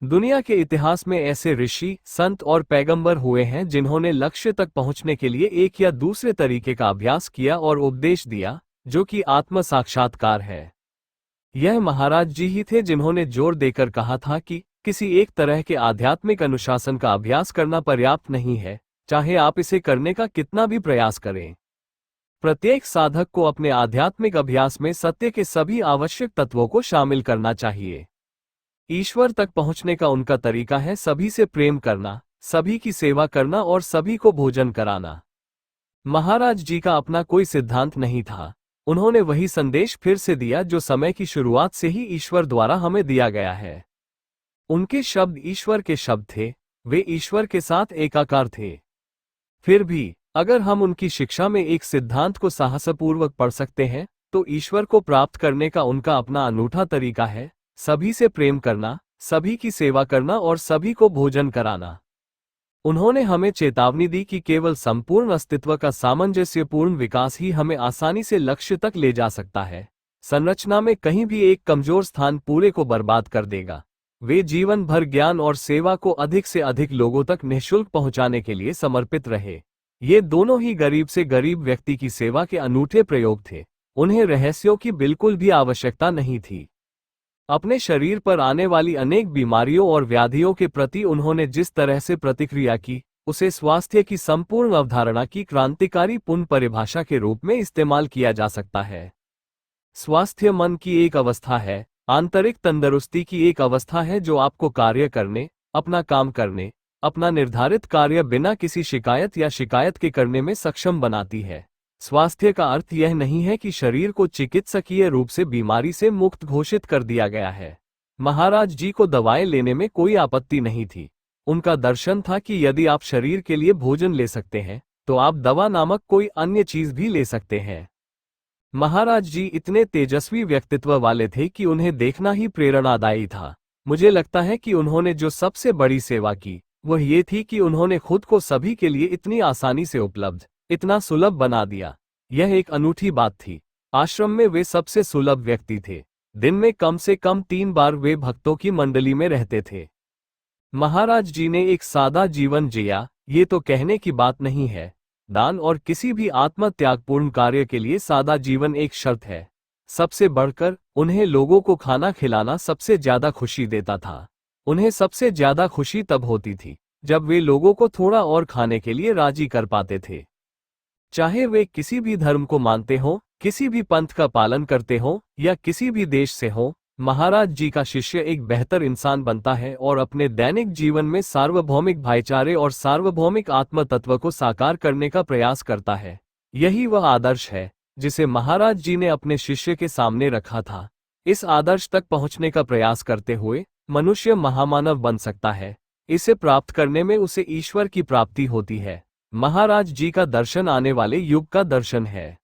दुनिया के इतिहास में ऐसे ऋषि, संत और पैगंबर हुए हैं जिन्होंने लक्ष्य तक पहुंचने के लिए एक या दूसरे तरीके का अभ्यास किया और उपदेश दिया, जो कि आत्म साक्षात्कार है। यह महाराज जी ही थे जिन्होंने जोर देकर कहा था कि किसी एक तरह के आध्यात्मिक अनुशासन का अभ्यास करना पर्याप्त नहीं है, चाहे आप इसे करने का कितना भी प्रयास करें। प्रत्येक साधक को अपने आध्यात्मिक अभ्यास में सत्य के सभी आवश्यक तत्वों को शामिल करना चाहिए। ईश्वर तक पहुंचने का उनका तरीका है सभी से प्रेम करना, सभी की सेवा करना और सभी को भोजन कराना। महाराज जी का अपना कोई सिद्धांत नहीं था। उन्होंने वही संदेश फिर से दिया जो समय की शुरुआत से ही ईश्वर द्वारा हमें दिया गया है। उनके शब्द ईश्वर के शब्द थे, वे ईश्वर के साथ एकाकार थे। फिर भी अगर हम उनकी शिक्षा में एक सिद्धांत को साहसपूर्वक पढ़ सकते हैं, तो ईश्वर को प्राप्त करने का उनका अपना अनूठा तरीका है सभी से प्रेम करना, सभी की सेवा करना और सभी को भोजन कराना। उन्होंने हमें चेतावनी दी कि केवल संपूर्ण अस्तित्व का सामंजस्यपूर्ण विकास ही हमें आसानी से लक्ष्य तक ले जा सकता है। संरचना में कहीं भी एक कमजोर स्थान पूरे को बर्बाद कर देगा। वे जीवन भर ज्ञान और सेवा को अधिक से अधिक लोगों तक निःशुल्क पहुंचाने के लिए समर्पित रहे। ये दोनों ही गरीब से गरीब व्यक्ति की सेवा के अनूठे प्रयोग थे। उन्हें रहस्यों की बिल्कुल भी आवश्यकता नहीं थी। अपने शरीर पर आने वाली अनेक बीमारियों और व्याधियों के प्रति उन्होंने जिस तरह से प्रतिक्रिया की, उसे स्वास्थ्य की संपूर्ण अवधारणा की क्रांतिकारी पुनः परिभाषा के रूप में इस्तेमाल किया जा सकता है। स्वास्थ्य मन की एक अवस्था है, आंतरिक तंदुरुस्ती की एक अवस्था है जो आपको कार्य करने, अपना काम करने, अपना निर्धारित कार्य बिना किसी शिकायत या शिकायत के करने में सक्षम बनाती है। स्वास्थ्य का अर्थ यह नहीं है कि शरीर को चिकित्सकीय रूप से बीमारी से मुक्त घोषित कर दिया गया है। महाराज जी को दवाएं लेने में कोई आपत्ति नहीं थी। उनका दर्शन था कि यदि आप शरीर के लिए भोजन ले सकते हैं, तो आप दवा नामक कोई अन्य चीज भी ले सकते हैं। महाराज जी इतने तेजस्वी व्यक्तित्व वाले थे कि उन्हें देखना ही प्रेरणादायी था। मुझे लगता है कि उन्होंने जो सबसे बड़ी सेवा की, वह ये थी कि उन्होंने खुद को सभी के लिए इतनी आसानी से उपलब्ध, इतना सुलभ बना दिया। यह एक अनूठी बात थी। आश्रम में वे सबसे सुलभ व्यक्ति थे। दिन में कम से कम 3 बार वे भक्तों की मंडली में रहते थे। महाराज जी ने एक सादा जीवन जिया, ये तो कहने की बात नहीं है। दान और किसी भी आत्म त्यागपूर्ण कार्य के लिए सादा जीवन एक शर्त है। सबसे बढ़कर उन्हें लोगों को खाना खिलाना सबसे ज्यादा खुशी देता था। उन्हें सबसे ज्यादा खुशी तब होती थी जब वे लोगों को थोड़ा और खाने के लिए राजी कर पाते थे। चाहे वे किसी भी धर्म को मानते हों, किसी भी पंथ का पालन करते हों या किसी भी देश से हों, महाराज जी का शिष्य एक बेहतर इंसान बनता है और अपने दैनिक जीवन में सार्वभौमिक भाईचारे और सार्वभौमिक आत्म तत्व को साकार करने का प्रयास करता है। यही वह आदर्श है जिसे महाराज जी ने अपने शिष्य के सामने रखा था। इस आदर्श तक पहुंचने का प्रयास करते हुए मनुष्य महामानव बन सकता है। इसे प्राप्त करने में उसे ईश्वर की प्राप्ति होती है। महाराज जी का दर्शन आने वाले युग का दर्शन है।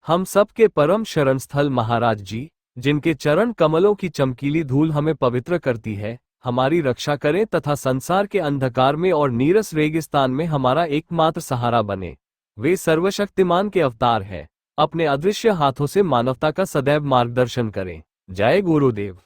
हम सब के परम शरण स्थल महाराज जी, जिनके चरण कमलों की चमकीली धूल हमें पवित्र करती है, हमारी रक्षा करें तथा संसार के अंधकार में और नीरस रेगिस्तान में हमारा एकमात्र सहारा बने। वे सर्वशक्तिमान के अवतार हैं। अपने अदृश्य हाथों से मानवता का सदैव मार्गदर्शन करें। जय गुरुदेव।